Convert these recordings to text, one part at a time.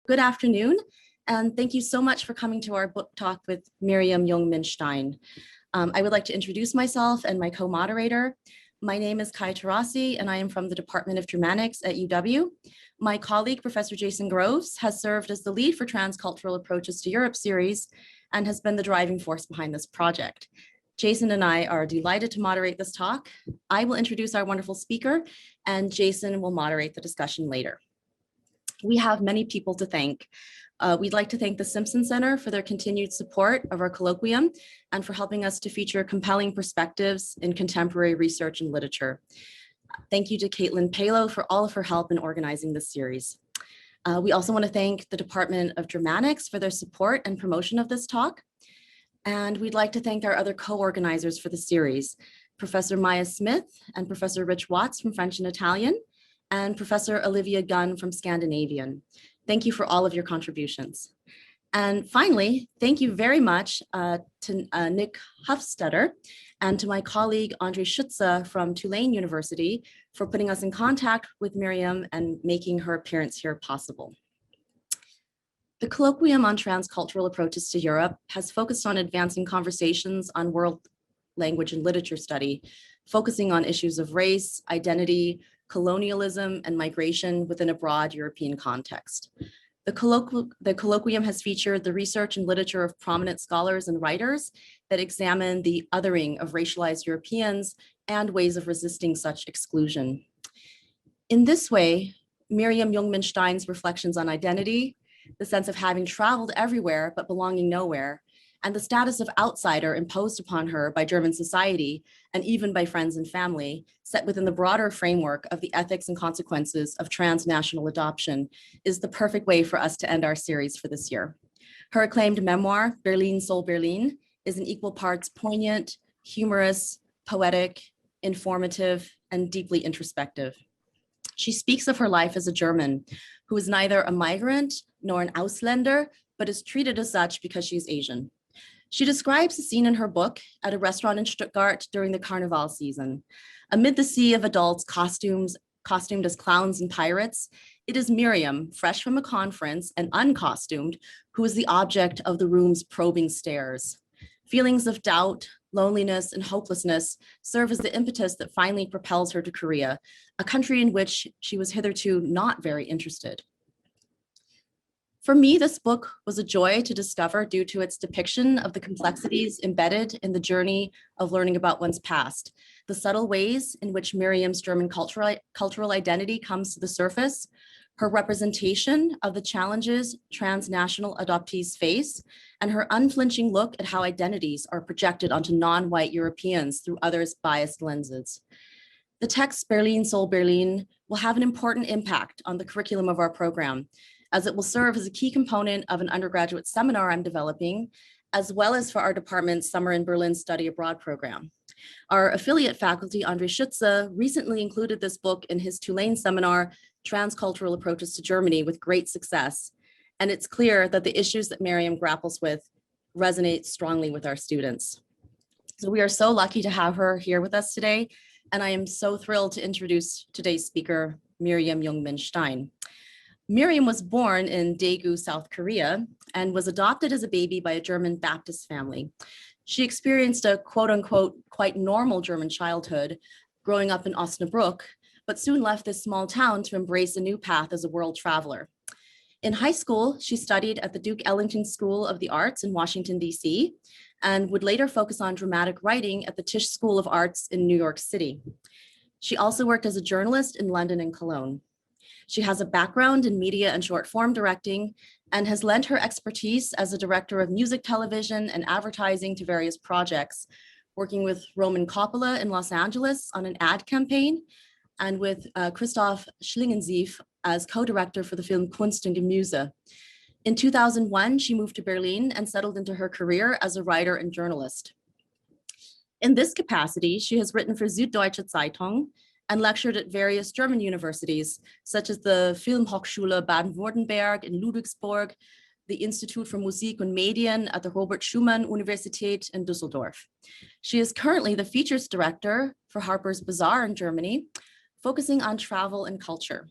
Good afternoon, and thank you so much for coming to our book talk with Miriam Stein. I would like to introduce myself and my co-moderator. My name is Kai Terrasi, and I am from the Department of Germanics at UW. My colleague, Professor Jason Groves, has served as the lead for Transcultural Approaches to Europe series and has been the driving force behind this project. Jason and I are delighted to moderate this talk. I will introduce our wonderful speaker, and Jason will moderate the discussion later. We have many people to thank. We'd like to thank the Simpson Center for their continued support of our colloquium and for helping us to feature compelling perspectives in contemporary research and literature. Thank you to Caitlin Palo for all of her help in organizing this series. We also want to thank the Department of Germanics for their support and promotion of this talk. And we'd like to thank our other co-organizers for the series, Professor Maya Smith and Professor Rich Watts from French and Italian, and Professor Olivia Gunn from Scandinavian. Thank you for all of your contributions. And finally, thank you very much to Nick Hofstetter and to my colleague Andre Schutze from Tulane University for putting us in contact with Miriam and making her appearance here possible. The colloquium on transcultural approaches to Europe has focused on advancing conversations on world language and literature study, focusing on issues of race, identity, colonialism, and migration within a broad European context. The colloquium has featured the research and literature of prominent scholars and writers that examine the othering of racialized Europeans and ways of resisting such exclusion. In this way, Miriam Stein's reflections on identity, the sense of having traveled everywhere but belonging nowhere, and the status of outsider imposed upon her by German society and even by friends and family, set within the broader framework of the ethics and consequences of transnational adoption, is the perfect way for us to end our series for this year. Her acclaimed memoir, Berlin, Seoul, Berlin, is in equal parts poignant, humorous, poetic, informative, and deeply introspective. She speaks of her life as a German who is neither a migrant nor an Ausländer, but is treated as such because she is Asian. She describes a scene in her book at a restaurant in Stuttgart during the Carnival season. Amid the sea of adults costumed as clowns and pirates, it is Miriam, fresh from a conference and uncostumed, who is the object of the room's probing stares. Feelings of doubt, loneliness, and hopelessness serve as the impetus that finally propels her to Korea, a country in which she was hitherto not very interested. For me, this book was a joy to discover due to its depiction of the complexities embedded in the journey of learning about one's past, the subtle ways in which Miriam's German cultural identity comes to the surface, her representation of the challenges transnational adoptees face, and her unflinching look at how identities are projected onto non-white Europeans through others' biased lenses. The text Berlin, Seoul, Berlin will have an important impact on the curriculum of our program, as it will serve as a key component of an undergraduate seminar I'm developing, as well as for our department's Summer in Berlin Study Abroad program. Our affiliate faculty, Andre Schutze, recently included this book in his Tulane seminar, Transcultural Approaches to Germany, with great success. And it's clear that the issues that Miriam grapples with resonate strongly with our students. So we are so lucky to have her here with us today, and I am so thrilled to introduce today's speaker, Miriam Stein. Miriam was born in Daegu, South Korea, and was adopted as a baby by a German Baptist family. She experienced a quote unquote quite normal German childhood growing up in Osnabrück, but soon left this small town to embrace a new path as a world traveler. In high school, she studied at the Duke Ellington School of the Arts in Washington, D.C., and would later focus on dramatic writing at the Tisch School of Arts in New York City. She also worked as a journalist in London and Cologne. She has a background in media and short form directing and has lent her expertise as a director of music, television, and advertising to various projects, working with Roman Coppola in Los Angeles on an ad campaign, and with Christoph Schlingensief as co-director for the film Kunst und Gemüse. In 2001, she moved to Berlin and settled into her career as a writer and journalist. In this capacity, she has written for Süddeutsche Zeitung and lectured at various German universities, such as the Filmhochschule Baden-Württemberg in Ludwigsburg, the Institute for Musik und Medien at the Robert Schumann Universität in Düsseldorf. She is currently the features director for Harper's Bazaar in Germany, focusing on travel and culture.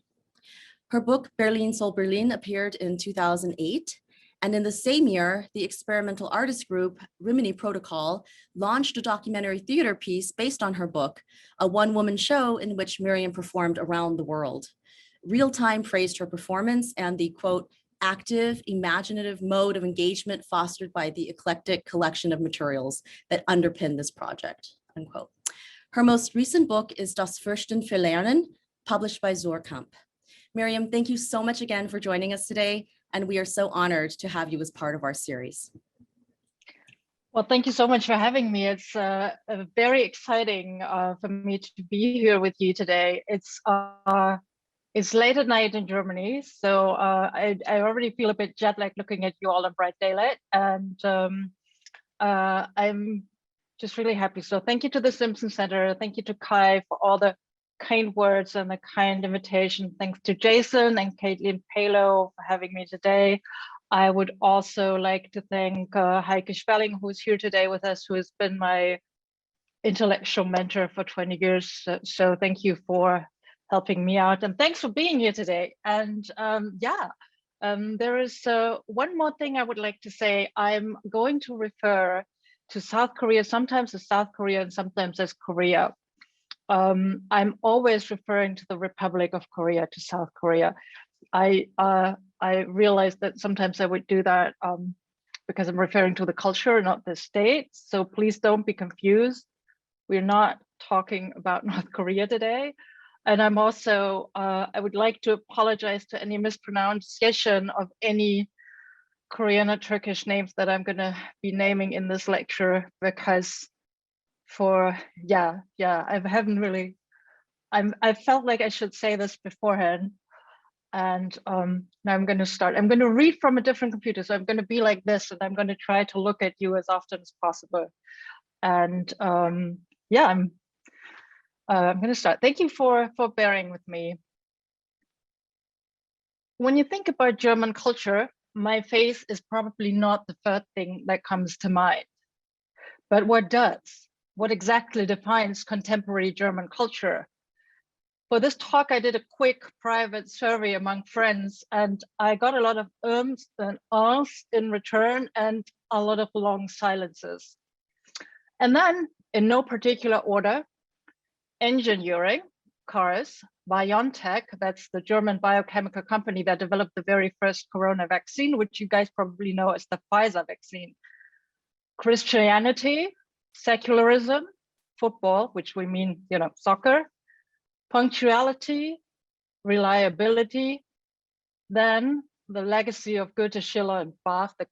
Her book, Berlin, Seoul, Berlin, appeared in 2008. And in the same year, the experimental artist group, Rimini Protocol, launched a documentary theater piece based on her book, a one-woman show in which Miriam performed around the world. Real Time praised her performance and the, quote, active, imaginative mode of engagement fostered by the eclectic collection of materials that underpin this project, unquote. Her most recent book is Das Fürchten Verlernen, published by Zoorkamp. Miriam, thank you so much again for joining us today, and we are so honored to have you as part of our series. Well, thank you so much for having me. It's very exciting for me to be here with you today. It's late at night in Germany, so I already feel a bit jet lagged looking at you all in bright daylight, and I'm just really happy. So thank you to the Simpson Center. Thank you to Kai for all the kind words and the kind invitation. Thanks to Jason and Caitlin Palo for having me today. I would also like to thank Heike Spelling, who's here today with us, who has been my intellectual mentor for 20 years. So thank you for helping me out, and thanks for being here today. And there is one more thing I would like to say. I'm going to refer to South Korea, sometimes as South Korea and sometimes as Korea. I'm always referring to the Republic of Korea to South Korea. I realize that sometimes I would do that because I'm referring to the culture, not the state. So please don't be confused. We're not talking about North Korea today. And I'm also, I would like to apologize to any mispronunciation of any Korean or Turkish names that I'm gonna be naming in this lecture, because I felt like I should say this beforehand. And now I'm gonna start. I'm gonna read from a different computer. So I'm gonna be like this, and I'm gonna try to look at you as often as possible. And I'm going to start. Thank you for bearing with me. When you think about German culture, my face is probably not the first thing that comes to mind. But what does? What exactly defines contemporary German culture? For this talk, I did a quick private survey among friends, and I got a lot of ums and ahs in return, and a lot of long silences. And then, in no particular order, engineering, cars, BioNTech, that's the German biochemical company that developed the very first corona vaccine, which you guys probably know as the Pfizer vaccine. Christianity, secularism, football, which we mean, soccer, punctuality, reliability, then the legacy of Goethe, Schiller, and Barth, the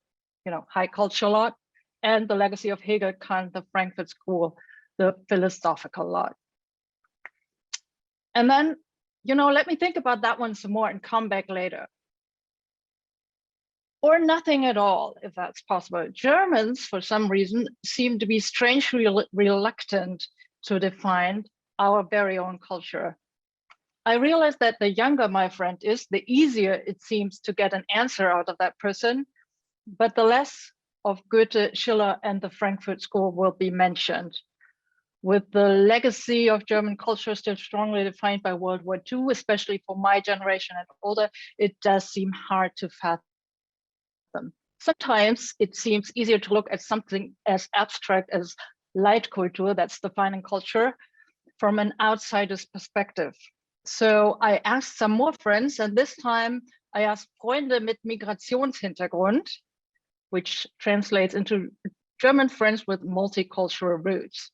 high culture lot, and the legacy of Hegel, Kant, the Frankfurt School, the philosophical lot. And then, let me think about that one some more and come back later. Or nothing at all, if that's possible. Germans, for some reason, seem to be strangely reluctant to define our very own culture. I realize that the younger my friend is, the easier it seems to get an answer out of that person, but the less of Goethe, Schiller, and the Frankfurt School will be mentioned. With the legacy of German culture still strongly defined by World War II, especially for my generation and older, it does seem hard to fathom. Sometimes it seems easier to look at something as abstract as Leitkultur, that's defining culture, from an outsider's perspective. So I asked some more friends, and this time I asked Freunde mit Migrationshintergrund, which translates into German friends with multicultural roots.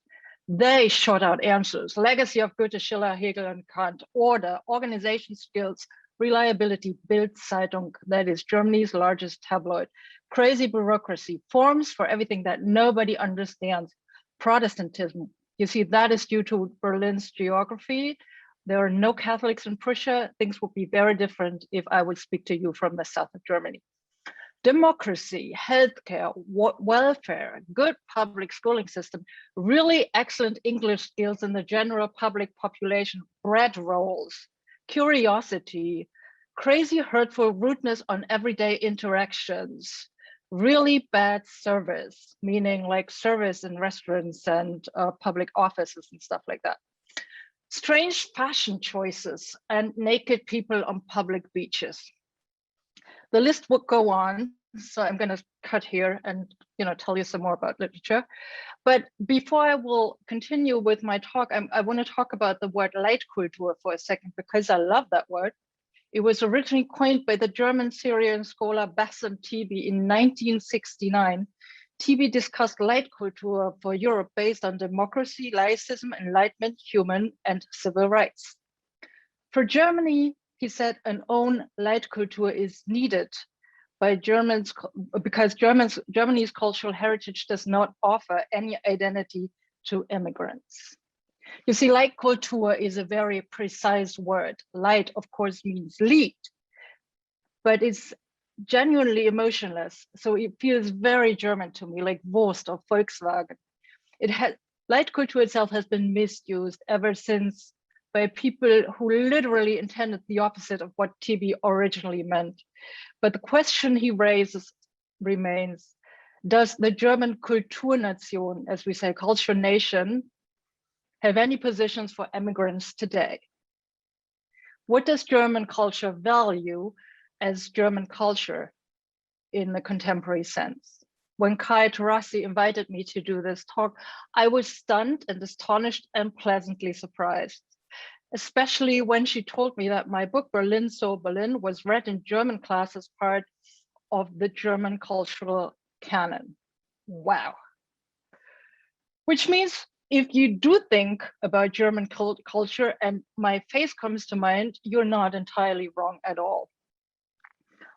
They shot out answers: legacy of Goethe, Schiller, Hegel, and Kant, order, organization skills, reliability, Bild-Zeitung, that is Germany's largest tabloid, crazy bureaucracy, forms for everything that nobody understands, Protestantism. You see, that is due to Berlin's geography. There are no Catholics in Prussia. Things would be very different if I would speak to you from the south of Germany. Democracy, healthcare, welfare, good public schooling system, really excellent English skills in the general public population, bread rolls, curiosity, crazy hurtful rudeness on everyday interactions, really bad service, meaning like service in restaurants and public offices and stuff like that. strange fashion choices, and naked people on public beaches. The list would go on, so I'm going to cut here and tell you some more about literature. But before I will continue with my talk, I want to talk about the word Leitkultur for a second, because I love that word. It was originally coined by the German Syrian scholar Bassem Tibi in 1969. Tibi discussed Leitkultur for Europe based on democracy, laicism, enlightenment, human and civil rights. For Germany, he said, an own Leitkultur is needed by Germans because Germany's cultural heritage does not offer any identity to immigrants. You see, Leitkultur is a very precise word. Light, of course, means lead, but it's genuinely emotionless. So it feels very German to me, like Wurst or Volkswagen. Leitkultur itself has been misused ever since by people who literally intended the opposite of what Tibi originally meant. But the question he raises remains, does the German Kulturnation, as we say, culture nation, have any positions for immigrants today? What does German culture value as German culture in the contemporary sense? When Kai Terrasi invited me to do this talk, I was stunned and astonished and pleasantly surprised, especially when she told me that my book, Berlin, Seoul, Berlin, was read in German class as part of the German cultural canon. Wow. Which means if you do think about German culture and my face comes to mind, you're not entirely wrong at all.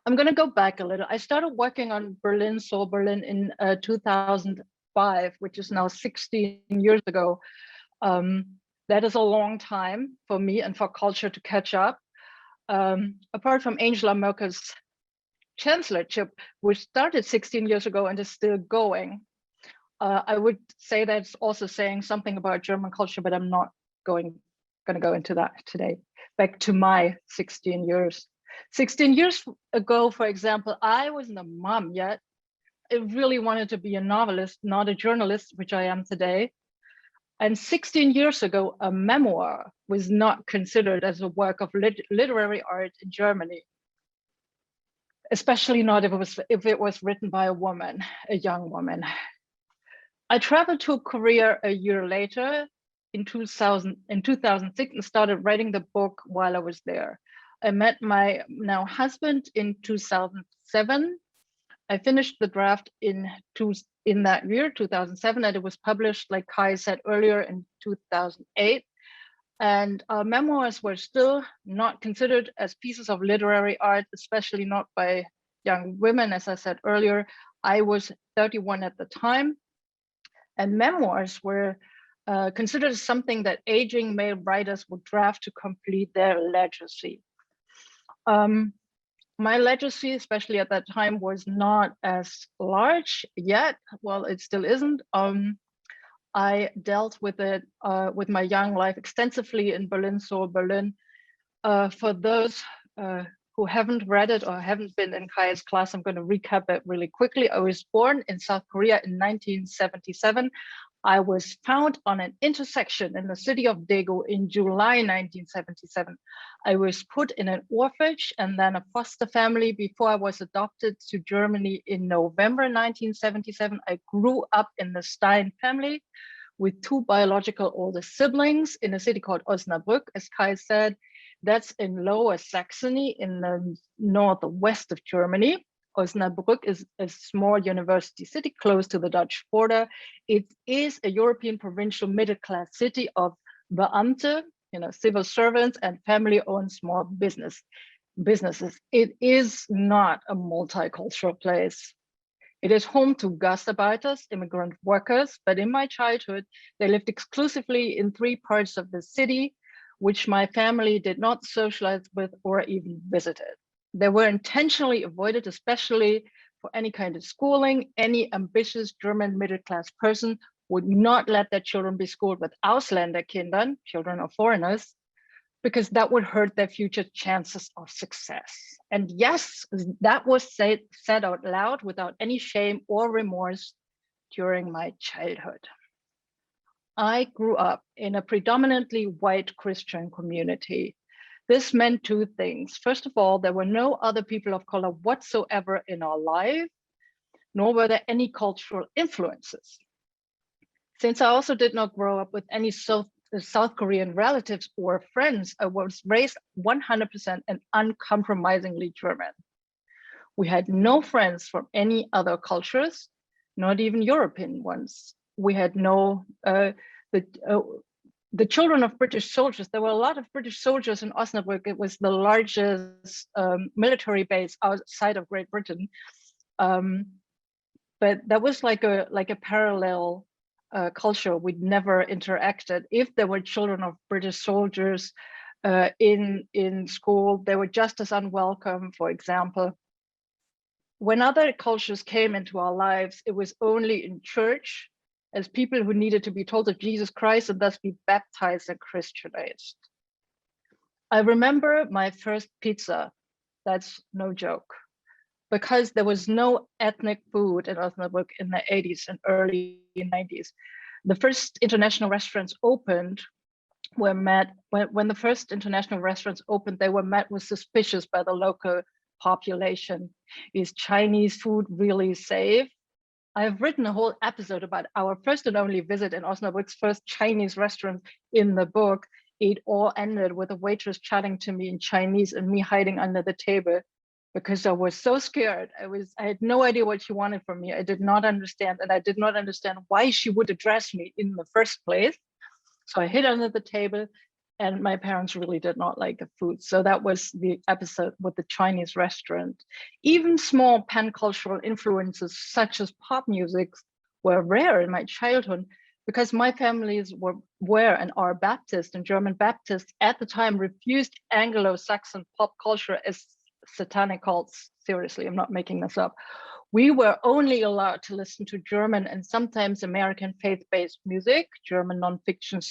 I'm going to go back a little. I started working on Berlin, Seoul, Berlin in 2005, which is now 16 years ago. That is a long time for me and for culture to catch up. Apart from Angela Merkel's chancellorship, which started 16 years ago and is still going, I would say that's also saying something about German culture, but I'm not going to go into that today. Back to my 16 years. 16 years ago, for example, I wasn't a mom yet. I really wanted to be a novelist, not a journalist, which I am today. And 16 years ago, a memoir was not considered as a work of literary art in Germany, especially not if it was written by a woman, a young woman. I traveled to Korea a year later in 2006 and started writing the book while I was there. I met my now husband in 2007. I finished the draft in that year, 2007, and it was published, like Kai said earlier, in 2008. And memoirs were still not considered as pieces of literary art, especially not by young women. As I said earlier, I was 31 at the time. And memoirs were considered as something that aging male writers would draft to complete their legacy. My legacy, especially at that time, was not as large yet. Well, it still isn't. I dealt with it with my young life extensively in Berlin, Seoul, Berlin. For those who haven't read it or haven't been in Kai's class, I'm going to recap it really quickly. I was born in South Korea in 1977. I was found on an intersection in the city of Daegu in July 1977. I was put in an orphanage and then a foster family before I was adopted to Germany in November 1977. I grew up in the Stein family with two biological older siblings in a city called Osnabrück, as Kai said. That's in Lower Saxony in the northwest of Germany. Osnabrück is a small university city close to the Dutch border. It is a European provincial middle-class city of Beamte, civil servants and family-owned small businesses. It is not a multicultural place. It is home to Gastarbeiters, immigrant workers, but in my childhood, they lived exclusively in three parts of the city, which my family did not socialize with or even visited. They were intentionally avoided, especially for any kind of schooling. Any ambitious German middle-class person would not let their children be schooled with Ausländerkindern, children of foreigners, because that would hurt their future chances of success. And yes, that was said out loud without any shame or remorse during my childhood. I grew up in a predominantly white Christian community. This meant two things. First of all, there were no other people of color whatsoever in our life, nor were there any cultural influences. Since I also did not grow up with any South Korean relatives or friends, I was raised 100% and uncompromisingly German. We had no friends from any other cultures, not even European ones. We had no, the children of British soldiers, there were a lot of British soldiers in Osnabrück. It was the largest military base outside of Great Britain. But that was like a parallel culture. We'd never interacted. If there were children of British soldiers in school, they were just as unwelcome, for example. When other cultures came into our lives, it was only in church as people who needed to be told of Jesus Christ and thus be baptized and Christianized. I remember my first pizza. That's no joke, because there was no ethnic food in Osnabrück in the 80s and early 90s. The first international restaurants opened were met, when the first international restaurants opened, they were met with suspicious by the local population. Is Chinese food really safe? I have written a whole episode about our first and only visit in Osnabrück's first Chinese restaurant in the book. It all ended with a waitress chatting to me in Chinese and me hiding under the table because I was so scared. I had no idea what she wanted from me. I did not understand, and I did not understand why she would address me in the first place. So I hid under the table, and my parents really did not like the food. So that was the episode with the Chinese restaurant. Even small pan-cultural influences such as pop music were rare in my childhood because my families were and are Baptist, and German Baptists at the time refused Anglo-Saxon pop culture as satanic cults. Seriously, I'm not making this up. We were only allowed to listen to German and sometimes American faith-based music, German nonfiction,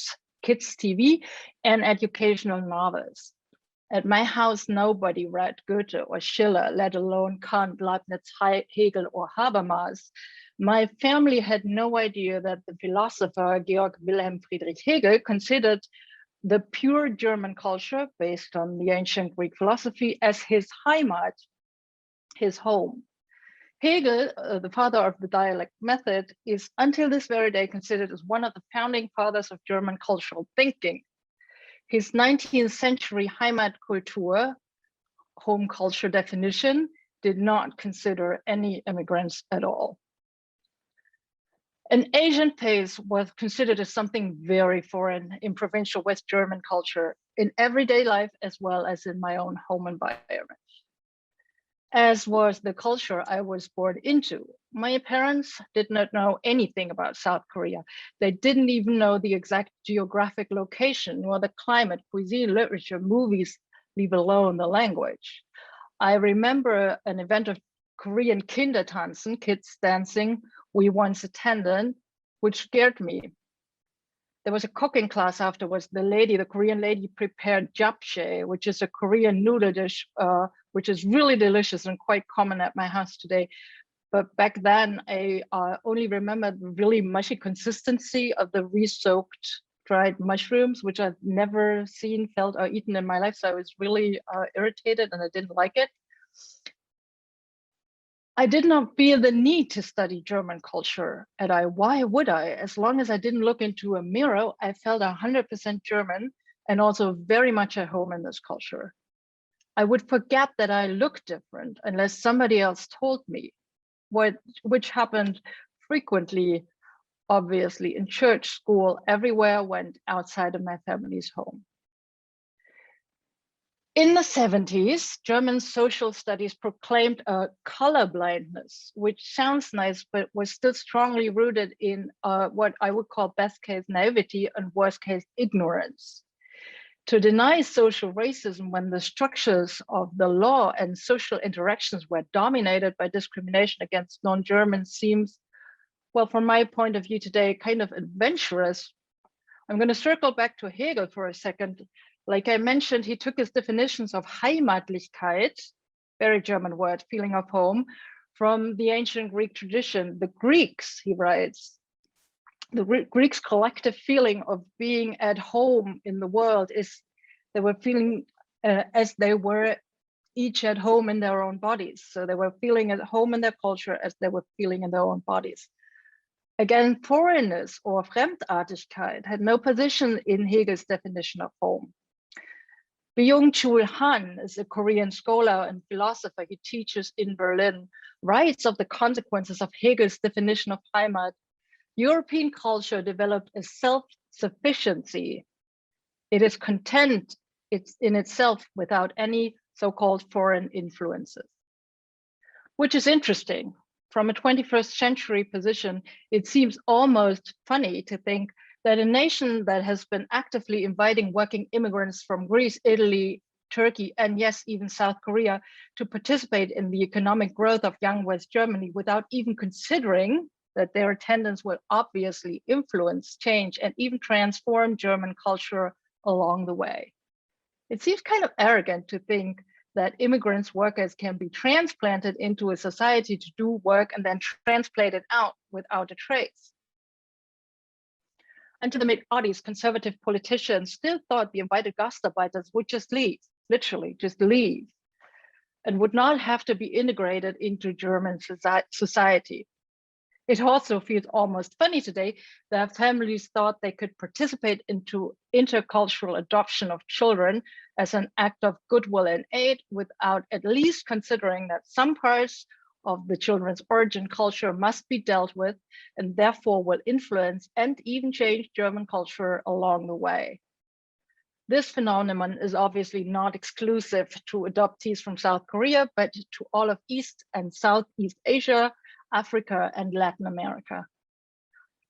kids TV, and educational novels. At my house, nobody read Goethe or Schiller, let alone Kant, Leibniz, Hegel, or Habermas. My family had no idea that the philosopher Georg Wilhelm Friedrich Hegel considered the pure German culture based on the ancient Greek philosophy as his Heimat, his home. Hegel, the father of the dialect method, is until this very day considered as one of the founding fathers of German cultural thinking. His 19th century Heimatkultur, home culture definition, did not consider any immigrants at all. An Asian face was considered as something very foreign in provincial West German culture, in everyday life as well as in my own home environment. As was the culture I was born into. My parents did not know anything about South Korea. They didn't even know the exact geographic location, nor the climate, cuisine, literature, movies, leave alone the language. I remember an event of Korean Kindertanzen, kids dancing, we once attended, which scared me. There was a cooking class afterwards. The Korean lady prepared japchae, which is a Korean noodle dish, which is really delicious and quite common at my house today. But back then, I only remember the really mushy consistency of the re-soaked dried mushrooms, which I've never seen, felt, or eaten in my life. So I was really irritated and I didn't like it. I did not feel the need to study German culture. And why would I? As long as I didn't look into a mirror, I felt 100% German and also very much at home in this culture. I would forget that I looked different unless somebody else told me, which happened frequently, obviously, in church, school, everywhere I went outside of my family's home. In the 70s, German social studies proclaimed a colorblindness, which sounds nice, but was still strongly rooted in what I would call best case naivety and worst case ignorance. To deny social racism when the structures of the law and social interactions were dominated by discrimination against non-Germans seems, well, from my point of view today, kind of adventurous. I'm going to circle back to Hegel for a second. Like I mentioned, he took his definitions of Heimatlichkeit, very German word, feeling of home, from the ancient Greek tradition. The Greeks, he writes, the Greeks' collective feeling of being at home in the world is they were feeling as they were each at home in their own bodies. So they were feeling at home in their culture as they were feeling in their own bodies. Again, foreignness or Fremdartigkeit had no position in Hegel's definition of home. Byung-Chul Han is a Korean scholar and philosopher. He teaches in Berlin, writes of the consequences of Hegel's definition of Heimat. European culture developed a self-sufficiency. It is content in itself without any so-called foreign influences, which is interesting. From a 21st century position, it seems almost funny to think that a nation that has been actively inviting working immigrants from Greece, Italy, Turkey, and yes, even South Korea to participate in the economic growth of young West Germany without even considering that their attendance will obviously influence, change, and even transform German culture along the way. It seems kind of arrogant to think that immigrants, workers can be transplanted into a society to do work and then transplanted out without a trace. Until the mid-80s, conservative politicians still thought the invited Gastarbeiters would just leave, literally just leave, and would not have to be integrated into German society. It also feels almost funny today that families thought they could participate into intercultural adoption of children as an act of goodwill and aid without at least considering that some parts of the children's origin culture must be dealt with and therefore will influence and even change German culture along the way. This phenomenon is obviously not exclusive to adoptees from South Korea, but to all of East and Southeast Asia, Africa, and Latin America.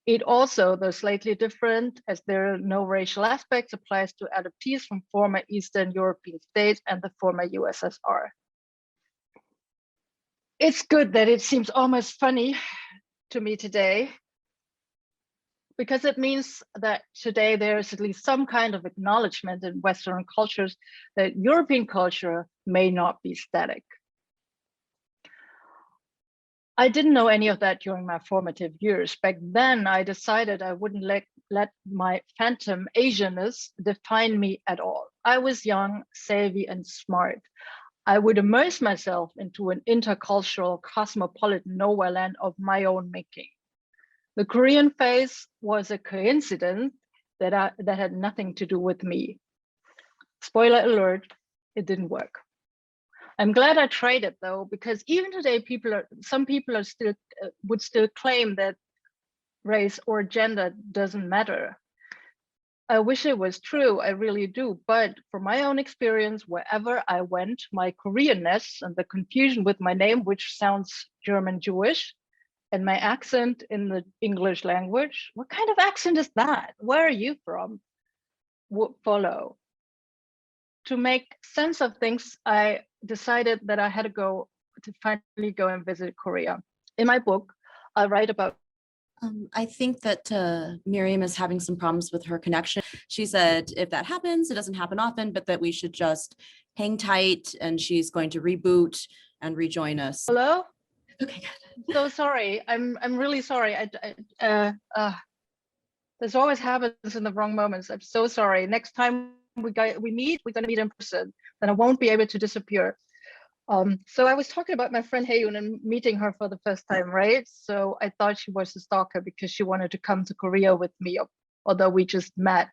It also, though slightly different, as there are no racial aspects, applies to adoptees from former Eastern European states and the former USSR. It's good that it seems almost funny to me today, because it means that today there is at least some kind of acknowledgement in Western cultures that European culture may not be static. I didn't know any of that during my formative years. Back then, I decided I wouldn't let my phantom Asianness define me at all. I was young, savvy, and smart. I would immerse myself into an intercultural, cosmopolitan nowhere land of my own making. The Korean phase was a coincidence that had nothing to do with me. Spoiler alert, it didn't work. I'm glad I tried it though, because even today, some people are still would still claim that race or gender doesn't matter. I wish it was true, I really do. But from my own experience, wherever I went, my Koreanness and the confusion with my name, which sounds German Jewish, and my accent in the English language, what kind of accent is that? Where are you from? Would follow. To make sense of things, I decided that I had to finally go and visit Korea. In my book, I write about. I think that Miriam is having some problems with her connection. She said if that happens, it doesn't happen often, but that we should just hang tight and she's going to reboot and rejoin us. Hello? Okay, good. So sorry. I'm really sorry. This always happens in the wrong moments. I'm so sorry. Next time we're going to meet in person, then I won't be able to disappear. So I was talking about my friend Hye-Yoon and meeting her for the first time, right? So I thought she was a stalker because she wanted to come to Korea with me, although we just met.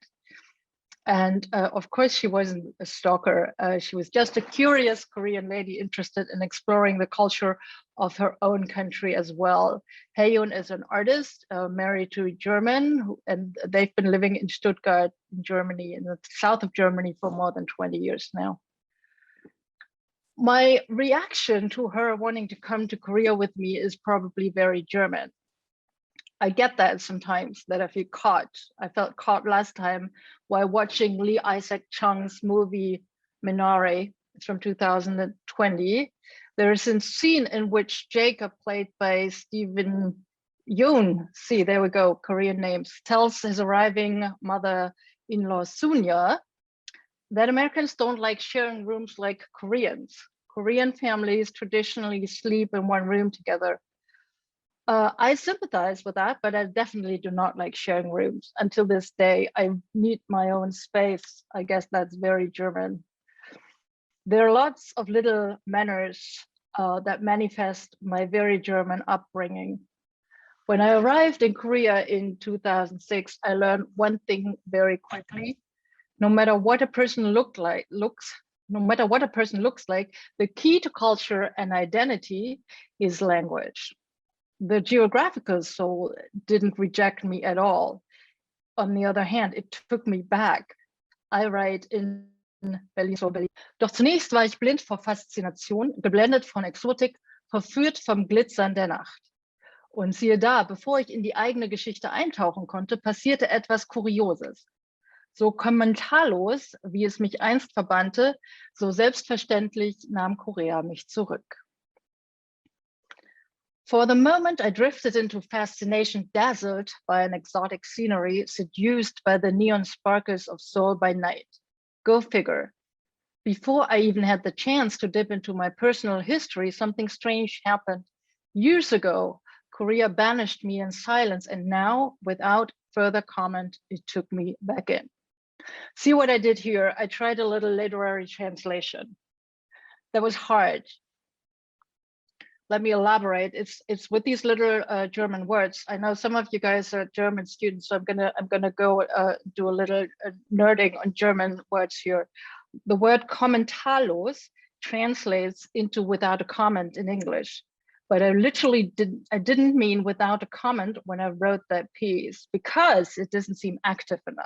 And of course, she wasn't a stalker. She was just a curious Korean lady interested in exploring the culture of her own country as well. Hye-Yoon is an artist married to a German, and they've been living in Stuttgart, in Germany, in the south of Germany for more than 20 years now. My reaction to her wanting to come to Korea with me is probably very German. I get that sometimes, that I feel caught. I felt caught last time while watching Lee Isaac Chung's movie Minari. It's from 2020. There is a scene in which Jacob, played by Stephen Yoon, see, there we go, Korean names, tells his arriving mother-in-law Sunya that Americans don't like sharing rooms like Koreans. Korean families traditionally sleep in one room together. I sympathize with that, but I definitely do not like sharing rooms. Until this day, I need my own space. I guess that's very German. There are lots of little manners that manifest my very German upbringing. When I arrived in Korea in 2006, I learned one thing very quickly. No matter what a person looks like, the key to culture and identity is language. The geographical soul didn't reject me at all. On the other hand, it took me back. I write in Berlin, so Berlin. Doch zunächst war ich blind vor Faszination, geblendet von Exotik, verführt vom Glitzern der Nacht. Und siehe da, bevor ich in die eigene Geschichte eintauchen konnte, passierte etwas Kurioses. So kommentarlos, wie es mich einst verbannte, so selbstverständlich nahm Korea mich zurück. For the moment, I drifted into fascination, dazzled by an exotic scenery, seduced by the neon sparkles of Seoul by night. Go figure. Before I even had the chance to dip into my personal history, something strange happened. Years ago, Korea banished me in silence, and now, without further comment, it took me back in. See what I did here? I tried a little literary translation. That was hard. Let me elaborate. It's with these little German words. I know some of you guys are German students, so I'm gonna go do a little nerding on German words here. The word kommentarlos translates into without a comment in English. But I literally didn't mean without a comment when I wrote that piece, because it doesn't seem active enough.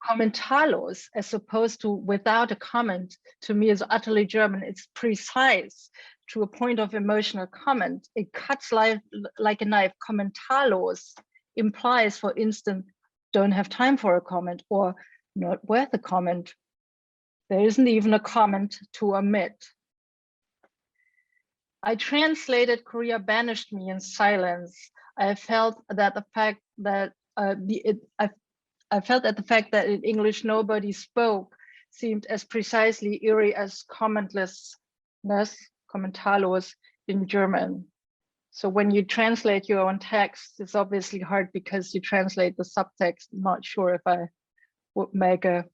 Kommentarlos, as opposed to without a comment, to me is utterly German. It's precise to a point of emotional comment. It cuts life like a knife. Kommentarlos implies, for instance, don't have time for a comment or not worth a comment. There isn't even a comment to omit. I translated Korea banished me in silence. I felt that the fact that the fact that in English nobody spoke seemed as precisely eerie as commentlessness, kommentarlos, in German. So when you translate your own text, it's obviously hard because you translate the subtext. I'm not sure if I would make a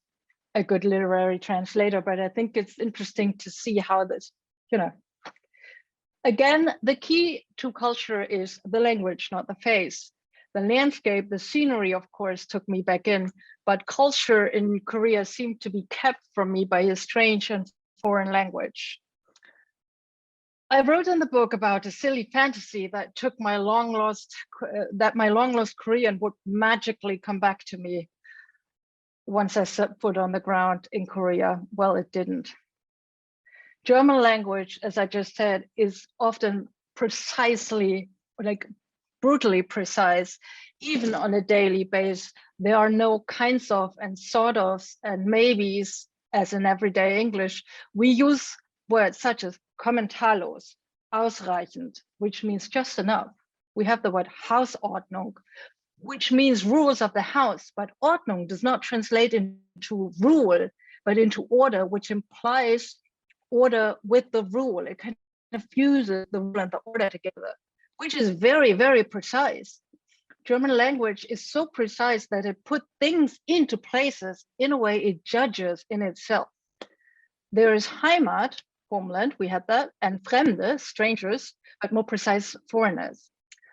good literary translator, but I think it's interesting to see how this, Again, the key to culture is the language, not the face. The landscape, the scenery, of course, took me back in, but culture in Korea seemed to be kept from me by a strange and foreign language. I wrote in the book about a silly fantasy that my long lost Korean would magically come back to me once I set foot on the ground in Korea. Well, it didn't. German language, as I just said, is often precisely, like brutally precise, even on a daily basis. There are no kinds of and sort ofs and maybes as in everyday English. We use words such as kommentarlos, ausreichend, which means just enough. We have the word Hausordnung, which means rules of the house, but Ordnung does not translate into rule, but into order, which implies order with the rule. It kind of fuses the rule and the order together, which is very, very precise. German language is so precise that it puts things into places in a way it judges in itself. There is Heimat, homeland, we had that, and Fremde, strangers, but more precise, foreigners.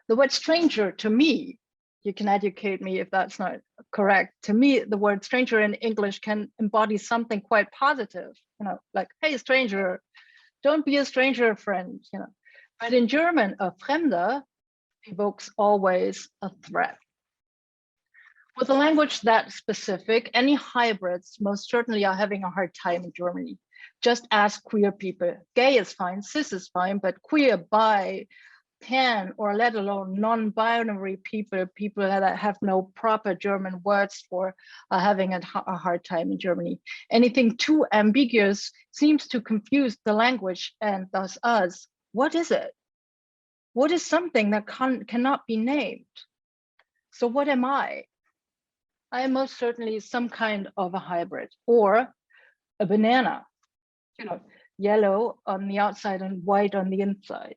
The word stranger, to me, you can educate me if that's not correct. To me, the word stranger in English can embody something quite positive, like, hey, stranger, don't be a stranger, friend, But in German, a Fremder evokes always a threat. With a language that specific, any hybrids most certainly are having a hard time in Germany. Just ask queer people. Gay is fine, cis is fine, but queer, bi, pan, or let alone non-binary people that have no proper German words for are having a hard time in Germany. Anything too ambiguous seems to confuse the language and thus us. What is it? What is something that cannot be named? So what am I? I am most certainly some kind of a hybrid or a banana, yellow on the outside and white on the inside.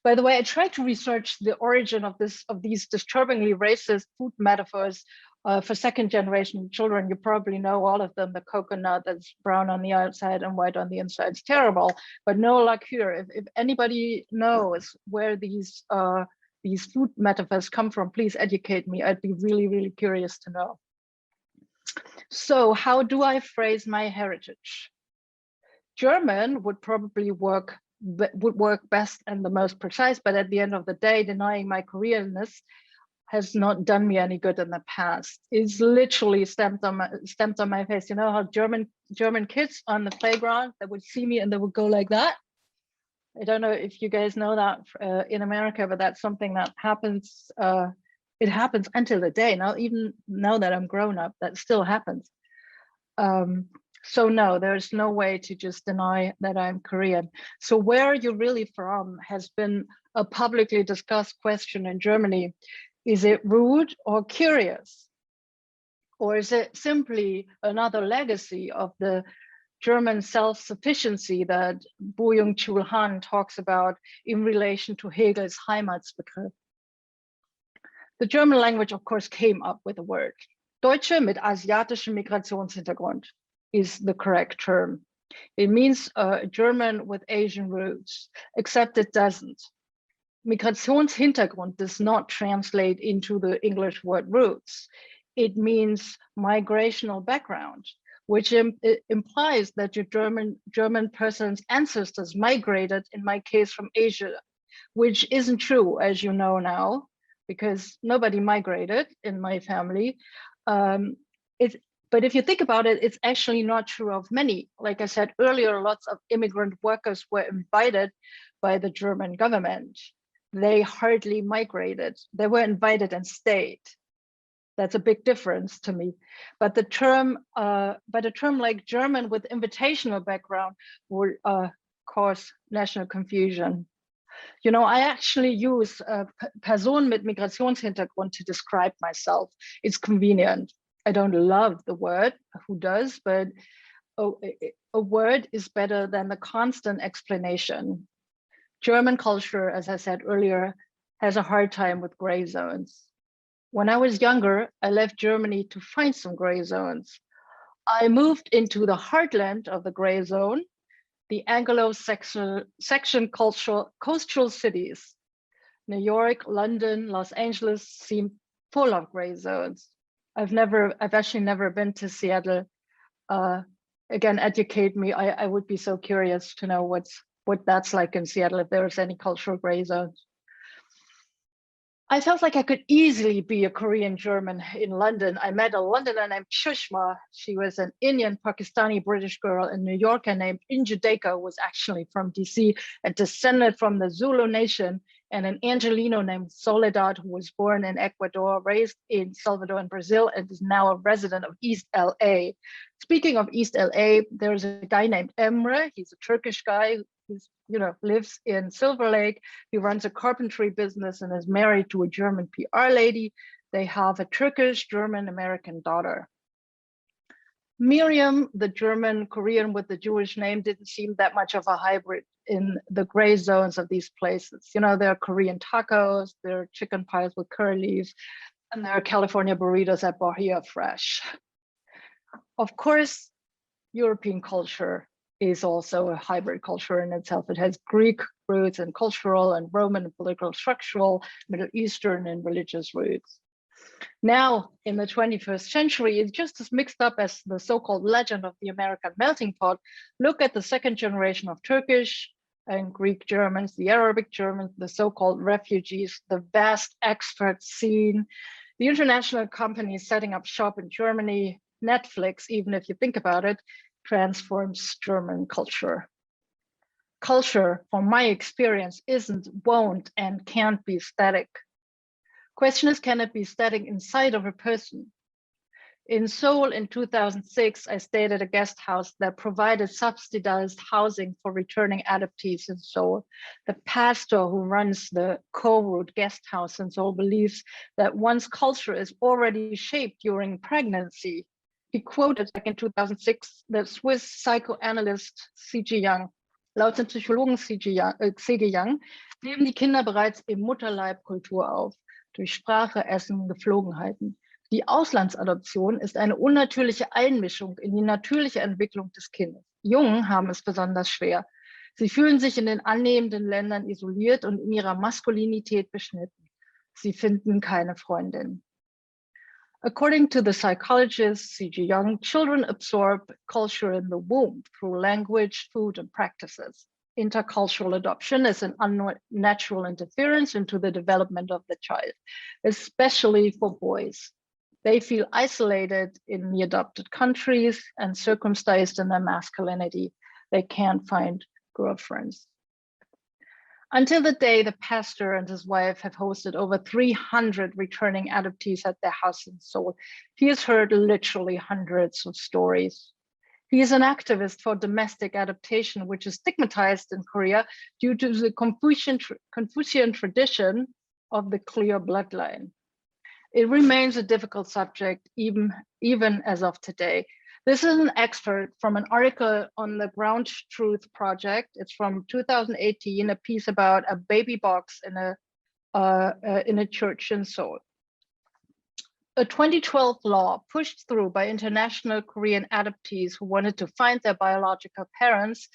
By the way, I tried to research the origin of these disturbingly racist food metaphors for second generation children. You probably know all of them. The coconut that's brown on the outside and white on the inside. It's terrible, but no luck here. If anybody knows where these food metaphors come from, please educate me. I'd be really, really curious to know. So how do I phrase my heritage? German would probably work best and the most precise, but at the end of the day, denying my Koreanness has not done me any good in the past. It's literally stamped on my face. You know how German kids on the playground, that would see me and they would go like that? I don't know if you guys know that in America, but that's something that happens. It happens until the day. Now, even now that I'm grown up, that still happens. So no, there's no way to just deny that I'm Korean. So where are you really from has been a publicly discussed question in Germany. Is it rude or curious? Or is it simply another legacy of the German self-sufficiency that Byung-Chul Han talks about in relation to Hegel's Heimatsbegriff? The German language, of course, came up with a word. Deutsche mit asiatischem Migrationshintergrund is the correct term. It means German with Asian roots, except it doesn't. Migrationshintergrund does not translate into the English word roots. It means migrational background, which implies that your German person's ancestors migrated, in my case, from Asia, which isn't true, as you know now, because nobody migrated in my family. But if you think about it, it's actually not true of many. Like I said earlier, lots of immigrant workers were invited by the German government. They hardly migrated. They were invited and stayed. That's a big difference to me. But a term like German with invitational background would cause national confusion. You know, I actually use Person mit Migrationshintergrund to describe myself. It's convenient. I don't love the word, who does, but a word is better than the constant explanation. German culture, as I said earlier, has a hard time with gray zones. When I was younger, I left Germany to find some gray zones. I moved into the heartland of the gray zone, the Anglo-Saxon coastal cities. New York, London, Los Angeles seem full of gray zones. I've actually never been to Seattle. Again, educate me. I would be so curious to know what that's like in Seattle, if there's any cultural gray zones. I felt like I could easily be a Korean German in London. I met a Londoner named Shushma. She was an Indian, Pakistani, British girl. In New Yorker named Injudeka, was actually from DC and descended from the Zulu nation, and an Angelino named Soledad, who was born in Ecuador, raised in Salvador and Brazil, and is now a resident of East LA. Speaking of East LA, there's a guy named Emre. He's a Turkish guy who lives in Silver Lake. He runs a carpentry business and is married to a German PR lady. They have a Turkish, German, American daughter. Miriam, the German Korean with the Jewish name, didn't seem that much of a hybrid in the gray zones of these places. You know, there are Korean tacos, there are chicken pies with curry leaves, and there are California burritos at Bahia Fresh. Of course, European culture is also a hybrid culture in itself. It has Greek roots and cultural and Roman and political, structural, Middle Eastern and religious roots. Now, in the 21st century, it's just as mixed up as the so-called legend of the American melting pot. Look at the second generation of Turkish and Greek Germans, the Arabic Germans, the so-called refugees, the vast expert scene, the international companies setting up shop in Germany, Netflix, even if you think about it, transforms German culture. Culture, from my experience, isn't, won't, and can't be static. Question is, can it be static inside of a person? In Seoul in 2006, I stayed at a guest house that provided subsidized housing for returning adoptees in Seoul. The pastor who runs the Ko-Root guest house in Seoul believes that one's culture is already shaped during pregnancy. He quoted back in 2006 the Swiss psychoanalyst C.G. Jung. Laut dem Psychologen C.G. Young nehmen die Kinder bereits im Mutterleib Kultur auf, durch Sprache, Essen, Gepflogenheiten. Die Auslandsadoption ist eine unnatürliche Einmischung in die natürliche Entwicklung des Kindes. Jungen haben es besonders schwer. Sie fühlen sich in den annehmenden Ländern isoliert und in ihrer Maskulinität beschnitten. Sie finden keine Freundin. According to the psychologist C.G. Young, children absorb culture in the womb through language, food, and practices. Intercultural adoption is an unnatural interference into the development of the child, especially for boys. They feel isolated in the adopted countries and circumcised in their masculinity. They can't find girlfriends. Until the day the pastor and his wife have hosted over 300 returning adoptees at their house in Seoul, he has heard literally hundreds of stories. He is an activist for domestic adaptation, which is stigmatized in Korea due to the Confucian tradition of the clear bloodline. It remains a difficult subject even as of today. This is an excerpt from an article on the Ground Truth Project. It's from 2018, a piece about a baby box in a church in Seoul. A 2012 law pushed through by international Korean adoptees who wanted to find their biological parents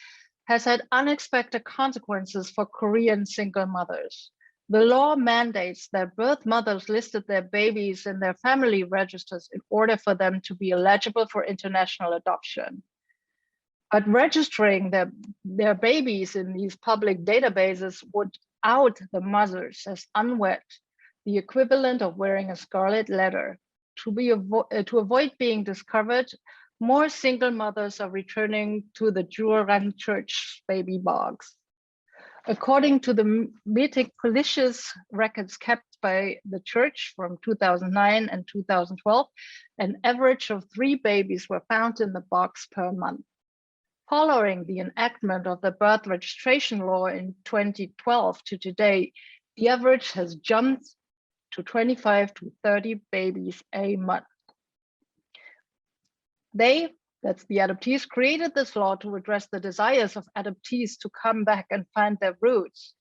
has had unexpected consequences for Korean single mothers. The law mandates that birth mothers listed their babies in their family registers in order for them to be eligible for international adoption. But registering their babies in these public databases would out the mothers as unwed, the equivalent of wearing a scarlet letter. To avoid being discovered, more single mothers are returning to the Juran Church baby box. According to the meticulous records kept by the church from 2009 and 2012, an average of 3 babies were found in the box per month. Following the enactment of the birth registration law in 2012 to today, the average has jumped to 25 to 30 babies a month. That's the adoptees, created this law to address the desires of adoptees to come back and find their roots.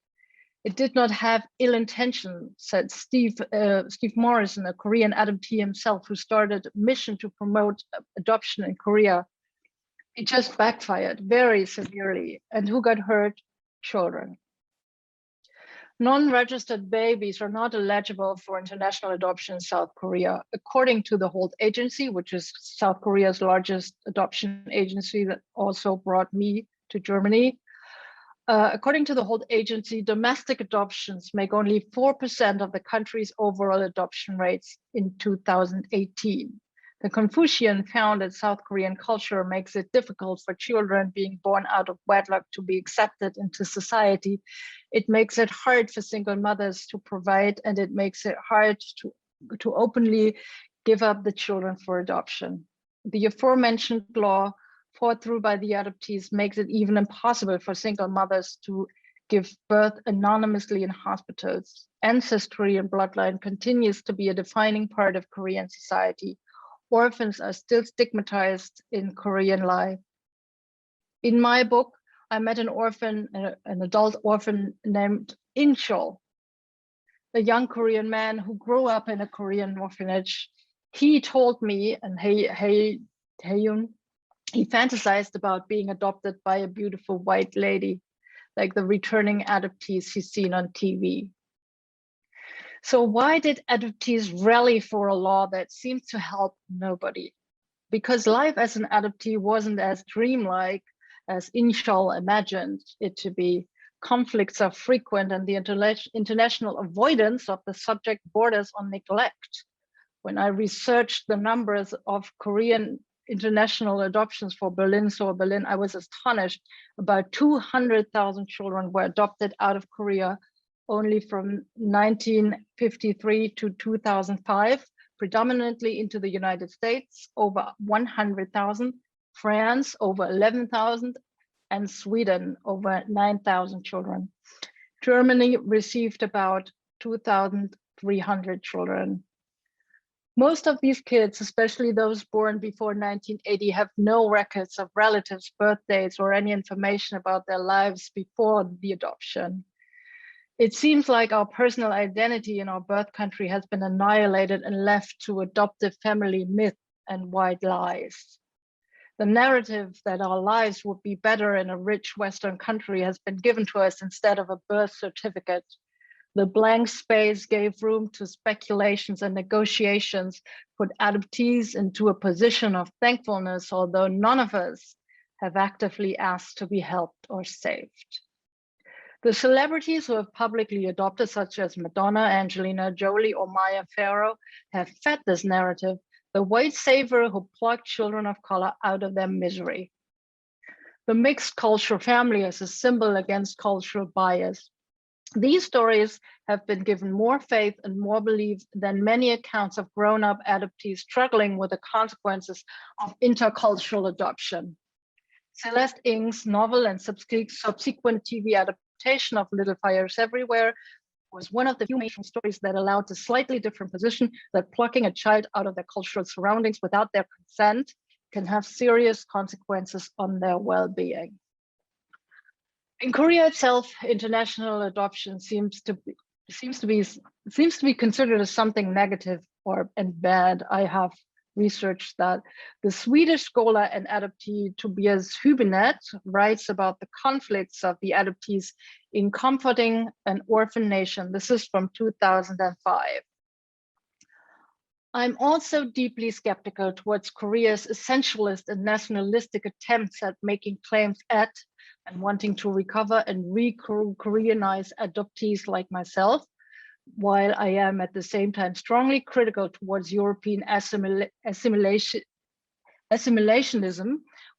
It did not have ill intention, said Steve Morrison, a Korean adoptee himself, who started a mission to promote adoption in Korea. It just backfired very severely. And who got hurt? Children. Non-registered babies are not eligible for international adoption in South Korea. According to the Holt Agency, which is South Korea's largest adoption agency that also brought me to Germany, according to the Holt Agency, domestic adoptions make only 4% of the country's overall adoption rates in 2018. The Confucian found that South Korean culture makes it difficult for children being born out of wedlock to be accepted into society. It makes it hard for single mothers to provide, and it makes it hard to openly give up the children for adoption. The aforementioned law fought through by the adoptees makes it even impossible for single mothers to give birth anonymously in hospitals. Ancestry and bloodline continues to be a defining part of Korean society. Orphans are still stigmatized in Korean life. In my book, I met an orphan, an adult orphan named In-chul, a young Korean man who grew up in a Korean orphanage. He told me, and Hye-YoonJung, he fantasized about being adopted by a beautiful white lady, like the returning adoptees he's seen on TV. So why did adoptees rally for a law that seemed to help nobody? Because life as an adoptee wasn't as dreamlike as In-chul imagined it to be. Conflicts are frequent, and the international avoidance of the subject borders on neglect. When I researched the numbers of Korean international adoptions for Seoul, Berlin, I was astonished. About 200,000 children were adopted out of Korea only from 1953 to 2005, predominantly into the United States, over 100,000, France, over 11,000, and Sweden, over 9,000 children. Germany received about 2,300 children. Most of these kids, especially those born before 1980, have no records of relatives' birth dates or any information about their lives before the adoption. It seems like our personal identity in our birth country has been annihilated and left to adoptive family myth and white lies. The narrative that our lives would be better in a rich Western country has been given to us instead of a birth certificate. The blank space gave room to speculations and negotiations, put adoptees into a position of thankfulness, although none of us have actively asked to be helped or saved. The celebrities who have publicly adopted, such as Madonna, Angelina Jolie, or Maya Farrow, have fed this narrative, the white savior who plucked children of color out of their misery. The mixed cultural family as a symbol against cultural bias. These stories have been given more faith and more belief than many accounts of grown-up adoptees struggling with the consequences of intercultural adoption. Celeste Ng's novel and subsequent TV adaptation of Little Fires Everywhere was one of the few mainstream stories that allowed a slightly different position, that plucking a child out of their cultural surroundings without their consent can have serious consequences on their well-being. In Korea itself, international adoption seems to be considered as something negative and bad. I have researched that. The Swedish scholar and adoptee Tobias Hübinette writes about the conflicts of the adoptees in Comforting an Orphan Nation. This is from 2005. I'm also deeply skeptical towards Korea's essentialist and nationalistic attempts at making claims at and wanting to recover and re-Koreanize adoptees like myself, while I am at the same time strongly critical towards European assimilationism,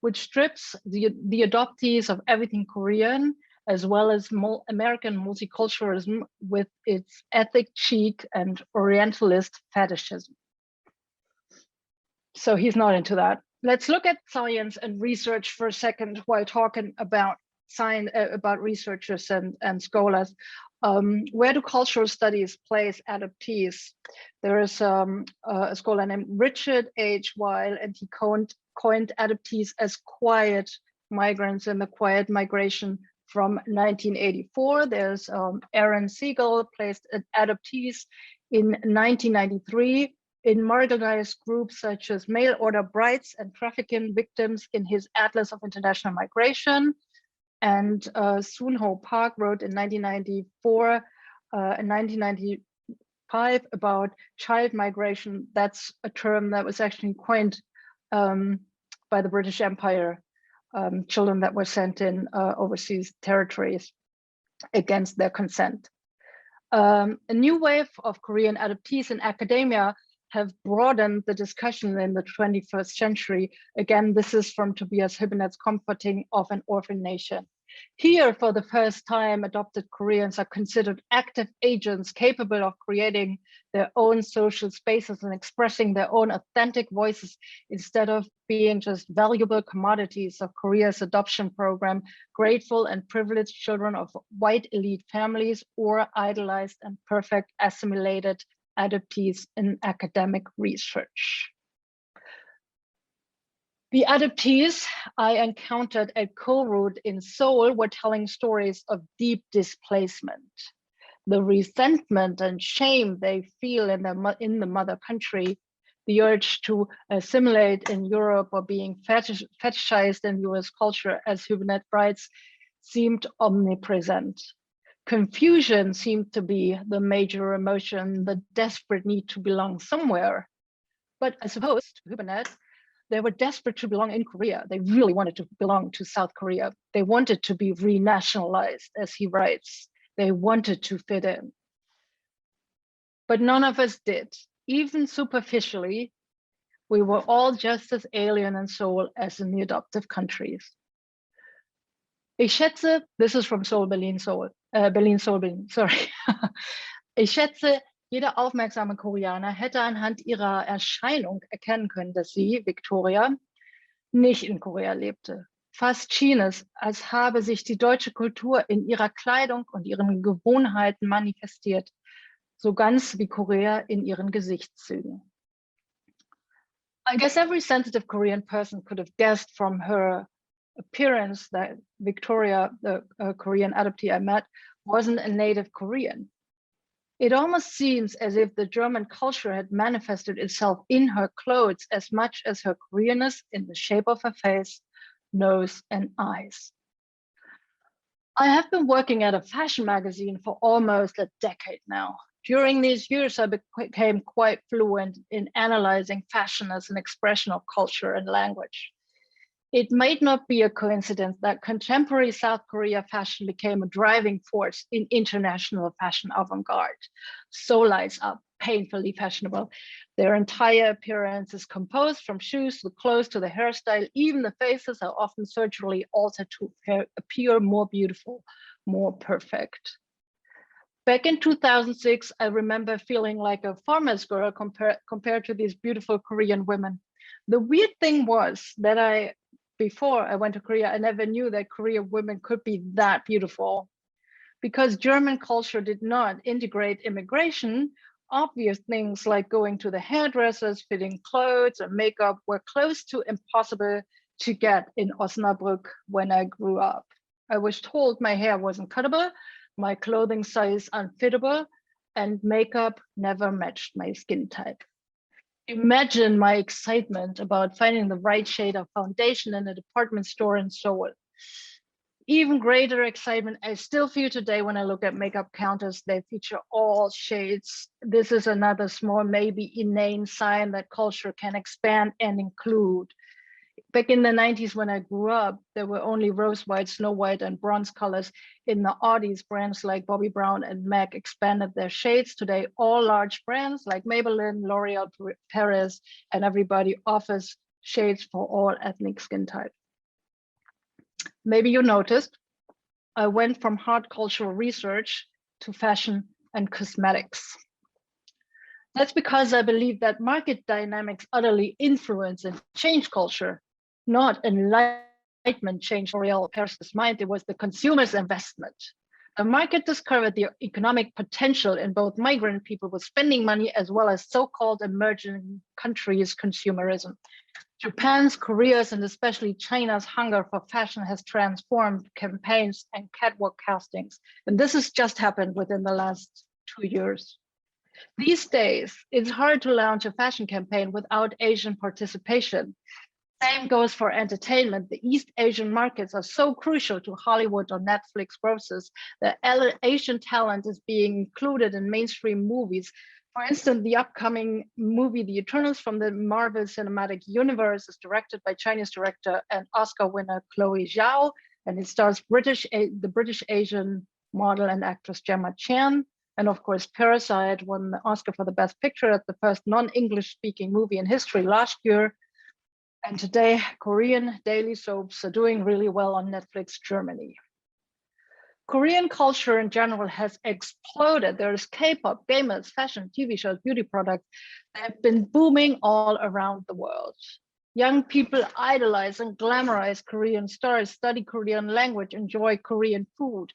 which strips the adoptees of everything Korean, as well as American multiculturalism with its ethnic chic and Orientalist fetishism. So he's not into that. Let's look at science and research for a second while talking about researchers and scholars. Where do cultural studies place adoptees? There is a scholar named Richard H. Weil, and he coined adoptees as quiet migrants in the quiet migration from 1984. There's Aaron Siegel placed adoptees in 1993 in marginalized groups such as mail order brides and trafficking victims in his Atlas of International Migration. And Soon-Ho Park wrote in 1994 and 1995 about child migration. That's a term that was actually coined by the British Empire, children that were sent in overseas territories against their consent. A new wave of Korean adoptees in academia have broadened the discussion in the 21st century. Again, this is from Tobias Hübinette's Comforting of an Orphan Nation. Here, for the first time, adopted Koreans are considered active agents capable of creating their own social spaces and expressing their own authentic voices instead of being just valuable commodities of Korea's adoption program, grateful and privileged children of white elite families, or idolized and perfect assimilated adoptees in academic research. The adoptees I encountered at Kourud in Seoul were telling stories of deep displacement, the resentment and shame they feel in the mother country, the urge to assimilate in Europe or being fetishized in US culture, as Hübinette writes, seemed omnipresent. Confusion seemed to be the major emotion, the desperate need to belong somewhere. But I suppose, to Hübinette, they were desperate to belong in Korea. They really wanted to belong to South Korea. They wanted to be renationalized, as he writes. They wanted to fit in. But none of us did. Even superficially, we were all just as alien in Seoul as in the adoptive countries. Ich schätze, this is from Seoul, Berlin, Seoul, sorry. Ich schätze, jeder aufmerksame Koreaner hätte anhand ihrer Erscheinung erkennen können, dass sie, Victoria, nicht in Korea lebte. Fast schien es, als habe sich die deutsche Kultur in ihrer Kleidung und ihren Gewohnheiten manifestiert, so ganz wie Korea in ihren Gesichtszügen. I guess every sensitive Korean person could have guessed from her appearance that Victoria, the Korean adoptee I met, wasn't a native Korean. It almost seems as if the German culture had manifested itself in her clothes as much as her Koreanness in the shape of her face, nose, and eyes. I have been working at a fashion magazine for almost a decade now. During these years, I became quite fluent in analyzing fashion as an expression of culture and language. It might not be a coincidence that contemporary South Korea fashion became a driving force in international fashion avant-garde. Solites are painfully fashionable. Their entire appearance is composed from shoes to clothes to the hairstyle. Even the faces are often surgically altered to appear more beautiful, more perfect. Back in 2006, I remember feeling like a farmer's girl compared to these beautiful Korean women. The weird thing was that before I went to Korea, I never knew that Korean women could be that beautiful. Because German culture did not integrate immigration, obvious things like going to the hairdressers, fitting clothes and makeup were close to impossible to get in Osnabrück when I grew up. I was told my hair wasn't cuttable, my clothing size unfittable, and makeup never matched my skin type. Imagine my excitement about finding the right shade of foundation in a department store in Seoul. Even greater excitement I still feel today when I look at makeup counters. They feature all shades. This is another small, maybe inane sign that culture can expand and include. Back in the 90s when I grew up, there were only rose white, snow white, and bronze colors. In the oddies, brands like Bobbi Brown and MAC expanded their shades. Today, all large brands like Maybelline, L'Oreal Paris, and everybody offers shades for all ethnic skin types. Maybe you noticed, I went from hard cultural research to fashion and cosmetics. That's because I believe that market dynamics utterly influence and change culture, not enlightenment change L'Oreal Paris' mind. It was the consumer's investment. The market discovered the economic potential in both migrant people with spending money as well as so-called emerging countries' consumerism. Japan's, Korea's, and especially China's hunger for fashion has transformed campaigns and catwalk castings. And this has just happened within the last 2 years. These days, it's hard to launch a fashion campaign without Asian participation. Same goes for entertainment. The East Asian markets are so crucial to Hollywood or Netflix grosses that Asian talent is being included in mainstream movies. For instance, the upcoming movie, The Eternals from the Marvel Cinematic Universe is directed by Chinese director and Oscar winner Chloe Zhao, and it stars the British Asian model and actress Gemma Chan. And of course, Parasite won the Oscar for the Best Picture at the first non-English speaking movie in history last year. And today, Korean daily soaps are doing really well on Netflix Germany. Korean culture in general has exploded. There's K-pop, gamers, fashion, TV shows, beauty products. They've been booming all around the world. Young people idolize and glamorize Korean stars, study Korean language, enjoy Korean food.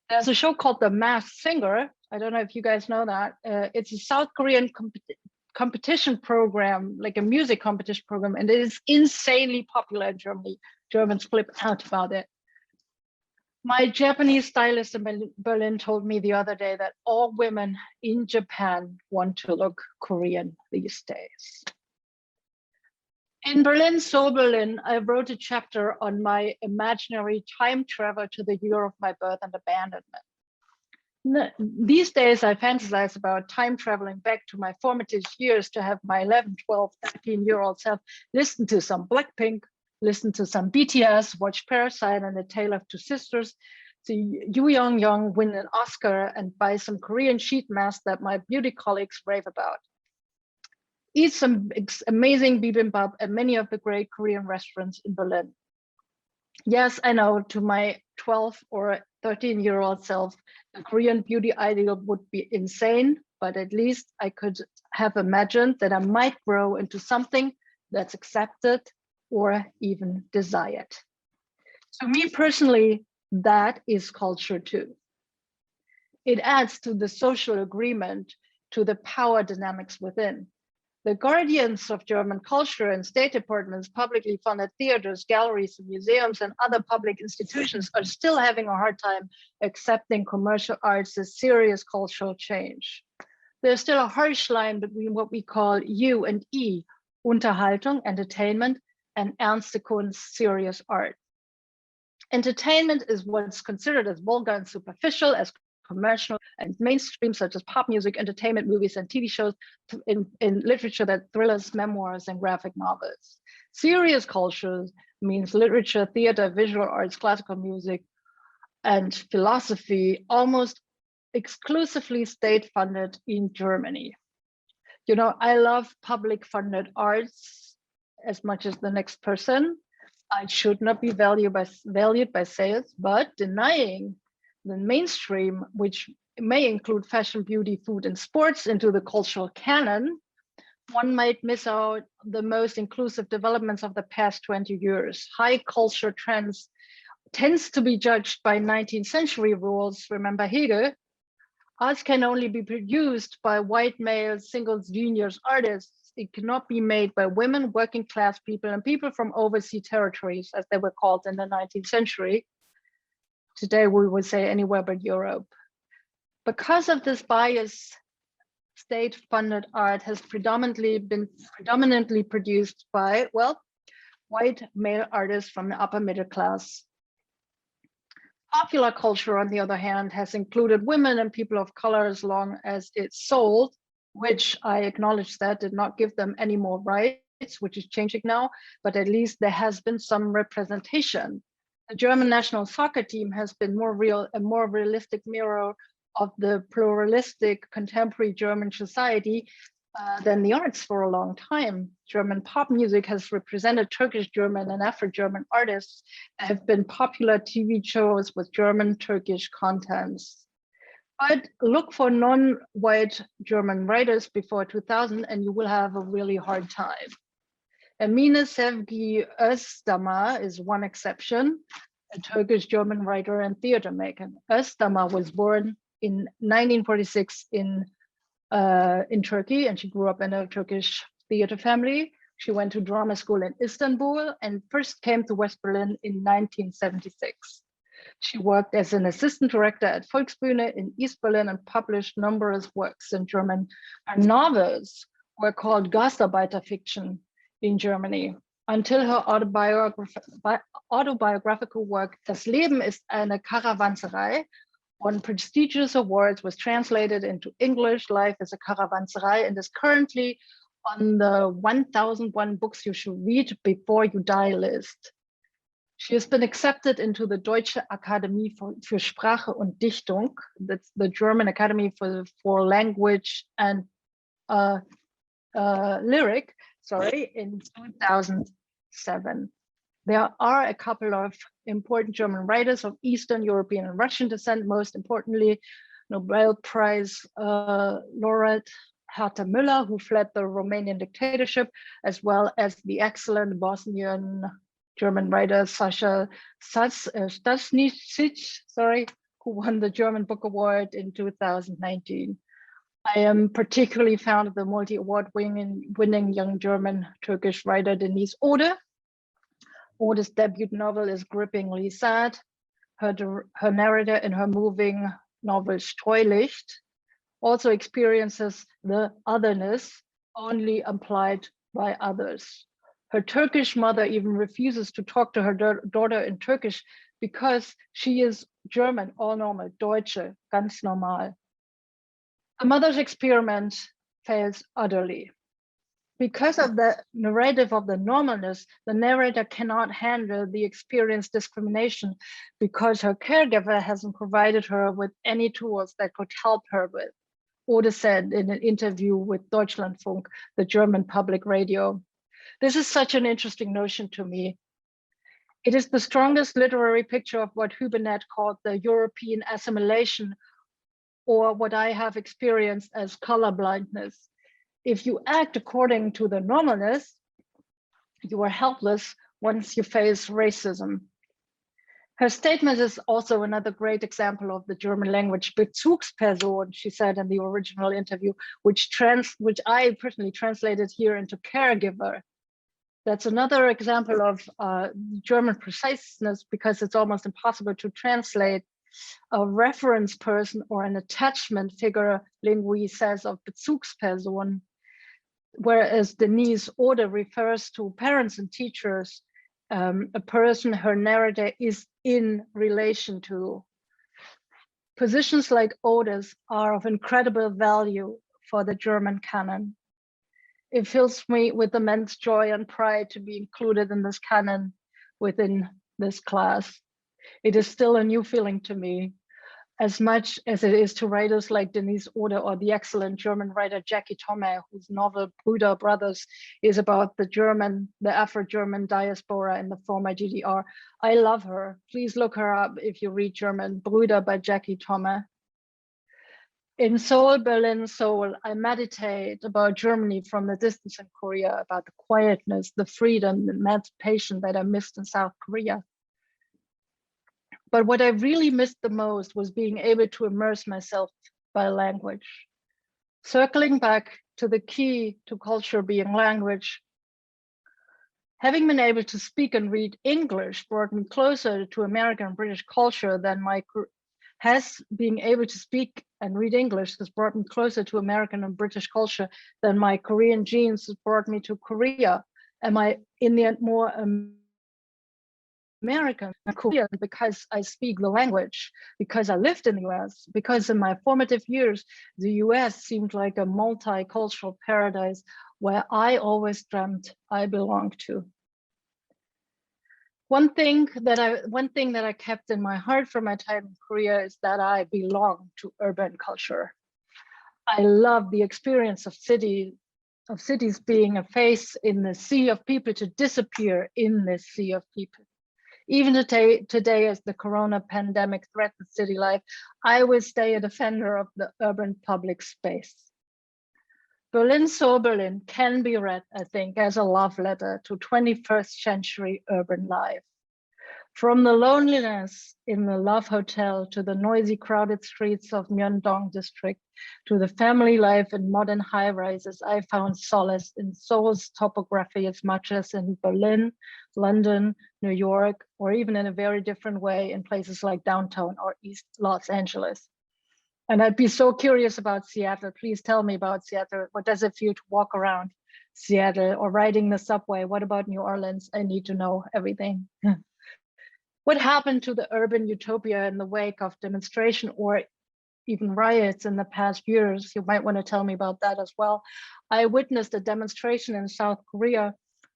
There's a show called The Masked Singer. I don't know if you guys know that. It's a South Korean competition program, like a music competition program, and it is insanely popular in Germany. Germans flip out about it. My Japanese stylist in Berlin told me the other day that all women in Japan want to look Korean these days. In Berlin, Seoul, Berlin, I wrote a chapter on my imaginary time travel to the year of my birth and abandonment. These days, I fantasize about time traveling back to my formative years to have my 11, 12, 13-year-old self listen to some Blackpink, listen to some BTS, watch Parasite and A Tale of Two Sisters, see Hye-YoonJung win an Oscar, and buy some Korean sheet masks that my beauty colleagues rave about. Eat some amazing bibimbap at many of the great Korean restaurants in Berlin. Yes, I know, to my 12 or 13-year-old self, the Korean beauty ideal would be insane, but at least I could have imagined that I might grow into something that's accepted or even desired. To me personally, that is culture too. It adds to the social agreement, to the power dynamics within. The guardians of German culture and state departments, publicly funded theaters, galleries, museums, and other public institutions are still having a hard time accepting commercial arts as serious cultural change. There's still a harsh line between what we call U and E, Unterhaltung, entertainment, and ernste Kunst, serious art. Entertainment is what's considered as vulgar and superficial, as commercial and mainstream, such as pop music, entertainment, movies, and TV shows, in literature that thrillers, memoirs, and graphic novels. Serious culture means literature, theater, visual arts, classical music, and philosophy, almost exclusively state-funded in Germany. You know, I love public-funded arts as much as the next person. I should not be valued by sales, but denying the mainstream, which may include fashion, beauty, food, and sports, into the cultural canon, one might miss out the most inclusive developments of the past 20 years. High culture trends tends to be judged by 19th century rules. Remember Hegel? Arts can only be produced by white male single genius artists. It cannot be made by women, working class people, and people from overseas territories, as they were called in the 19th century. Today, we would say anywhere but Europe. Because of this bias, state-funded art has predominantly produced by, well, white male artists from the upper middle class. Popular culture, on the other hand, has included women and people of color as long as it's sold, which I acknowledge that did not give them any more rights, which is changing now, but at least there has been some representation. The German national soccer team has been a more realistic mirror of the pluralistic contemporary German society than the arts for a long time. German pop music has represented Turkish, German, and Afro-German artists. There have been popular TV shows with German, Turkish contents. But look for non-white German writers before 2000 and you will have a really hard time. Emine Sevgi Özdamar is one exception, a Turkish-German writer and theater maker. Özdamar was born in 1946 in Turkey, and she grew up in a Turkish theater family. She went to drama school in Istanbul and first came to West Berlin in 1976. She worked as an assistant director at Volksbühne in East Berlin and published numerous works in German. Her novels were called Gastarbeiterfiction in Germany until her autobiographical work Das Leben ist eine Karawanserei won prestigious awards, was translated into English, Life is a Karawanserei, and is currently on the 1001 books you should read before you die list. She has been accepted into the Deutsche Akademie für Sprache und Dichtung, that's the German Academy for Language and Lyric, in 2007. There are a couple of important German writers of Eastern European and Russian descent, most importantly, Nobel Prize laureate Herta Müller, who fled the Romanian dictatorship, as well as the excellent Bosnian German writer Sasha Stasnicic, who won the German Book Award in 2019. I am particularly fond of the multi-award winning young German Turkish writer Denise Ode. Ode's debut novel is grippingly sad. Her narrator in her moving novel Streulicht also experiences the otherness only implied by others. Her Turkish mother even refuses to talk to her daughter in Turkish because she is German, all normal, Deutsche, ganz normal. The mother's experiment fails utterly. Because of the narrative of the normalness, the narrator cannot handle the experienced discrimination because her caregiver hasn't provided her with any tools that could help her with. Ode said in an interview with Deutschlandfunk, the German public radio. This is such an interesting notion to me. It is the strongest literary picture of what Hübinette called the European assimilation, or what I have experienced as colorblindness. If you act according to the normalness, you are helpless once you face racism. Her statement is also another great example of the German language Bezugsperson, she said in the original interview, which I personally translated here into caregiver. That's another example of German preciseness, because it's almost impossible to translate a reference person or an attachment figure, Lingui says, of Bezugsperson, whereas Denise Ode refers to parents and teachers, a person her narrator is in relation to. Positions like Ode's are of incredible value for the German canon. It fills me with immense joy and pride to be included in this canon within this class. It is still a new feeling to me, as much as it is to writers like Denise Ode or the excellent German writer Jackie Tomme, whose novel Brüder Brothers is about the Afro-German diaspora in the former GDR. I love her. Please look her up if you read German. Brüder by Jackie Tomme. In Seoul, Berlin, Seoul, I meditate about Germany from the distance in Korea, about the quietness, the freedom, the emancipation that I missed in South Korea. But what I really missed the most was being able to immerse myself by language. Circling back to the key to culture being language, having been able to speak and read English brought me closer to American and British culture than being able to speak and read English has brought me closer to American and British culture than my Korean genes has brought me to Korea. Am I in the end more American and Korean because I speak the language, because I lived in the US, because in my formative years, the US seemed like a multicultural paradise where I always dreamt I belonged to. One thing that I kept in my heart from my time in Korea is that I belong to urban culture. I love the experience of cities being a face in the sea of people to disappear in this sea of people. Even today, as the corona pandemic threatens city life, I will stay a defender of the urban public space. Berlin, So Berlin can be read, I think, as a love letter to 21st century urban life. From the loneliness in the Love Hotel to the noisy, crowded streets of Myeongdong district, to the family life in modern high-rises, I found solace in Seoul's topography as much as in Berlin, London, New York, or even in a very different way in places like downtown or East Los Angeles. And I'd be so curious about Seattle. Please tell me about Seattle. What does it feel to walk around Seattle or riding the subway? What about New Orleans? I need to know everything. What happened to the urban utopia in the wake of demonstration or even riots in the past years? You might want to tell me about that as well. I witnessed a demonstration in South Korea,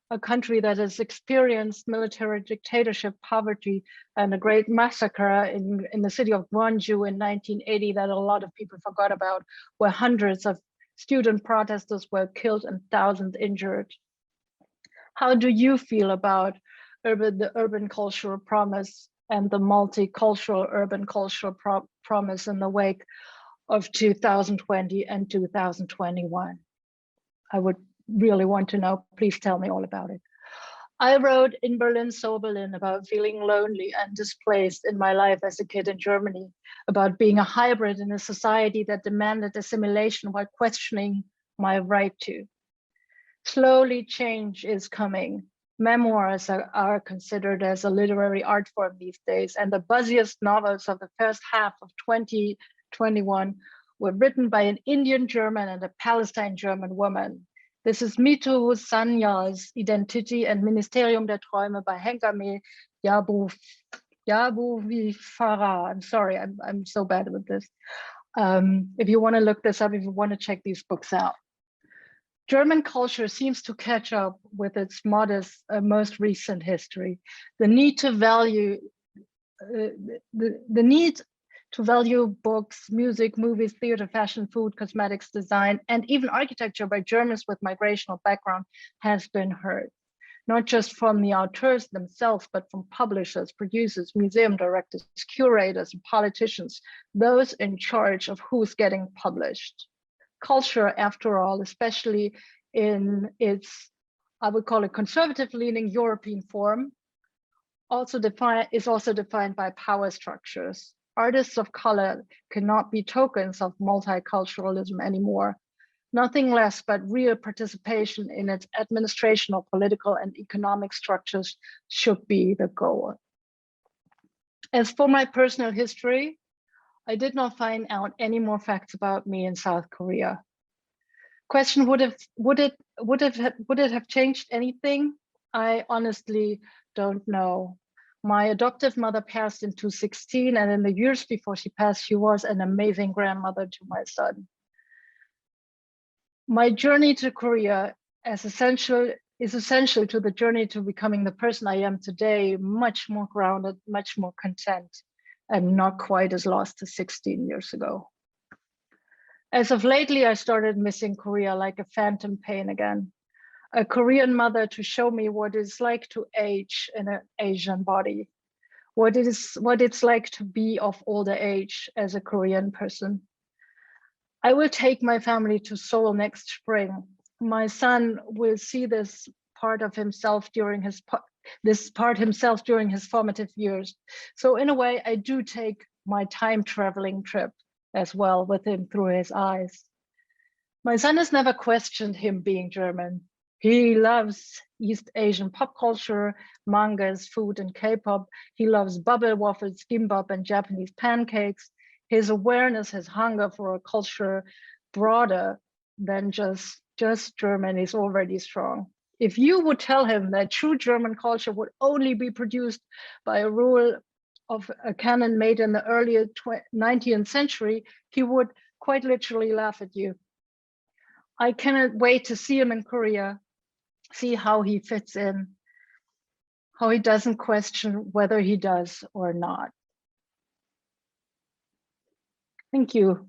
a country that has experienced military dictatorship, poverty, and a great massacre in the city of Gwangju in 1980 that a lot of people forgot about, where hundreds of student protesters were killed and thousands injured. How do you feel about the urban cultural promise and the multicultural urban cultural promise in the wake of 2020 and 2021? I would really want to know. Please tell me all about it. I wrote In Berlin, So Berlin about feeling lonely and displaced in my life as a kid in Germany, about being a hybrid in a society that demanded assimilation while questioning my right to. Slowly, change is coming. Memoirs are considered as a literary art form these days, and the buzziest novels of the first half of 2021 were written by an Indian German and a Palestine German woman. This is Mitu Sanyal's Identity and Ministerium der Träume by Hengame Yabuvifara. I'm sorry, I'm so bad with this. If you want to look this up, if you want to check these books out. German culture seems to catch up with its modest, most recent history. The need to value books, music, movies, theater, fashion, food, cosmetics, design, and even architecture by Germans with migrational background has been heard. Not just from the auteurs themselves, but from publishers, producers, museum directors, curators, and politicians, those in charge of who's getting published. Culture, after all, especially in its, I would call it conservative leaning European form, is also defined by power structures. Artists of color cannot be tokens of multiculturalism anymore. Nothing less but real participation in its administrational, political, and economic structures should be the goal. As for my personal history, I did not find out any more facts about me in South Korea. Question, would it have changed anything? I honestly don't know. My adoptive mother passed in 2016, and in the years before she passed, she was an amazing grandmother to my son. My journey to Korea is essential to the journey to becoming the person I am today, much more grounded, much more content, and not quite as lost as 16 years ago. As of lately, I started missing Korea like a phantom pain again. A Korean mother to show me what it's like to age in an Asian body, what it's like to be of older age as a Korean person. I will take my family to Seoul next spring. My son will see this part himself during his formative years. So in a way, I do take my time traveling trip as well with him through his eyes. My son has never questioned him being German. He loves East Asian pop culture, mangas, food, and K-pop. He loves bubble waffles, gimbap, and Japanese pancakes. His awareness, his hunger for a culture broader than just German is already strong. If you would tell him that true German culture would only be produced by a rule of a canon made in the early 19th century, he would quite literally laugh at you. I cannot wait to see him in Korea, see how he fits in, how he doesn't question whether he does or not. Thank you.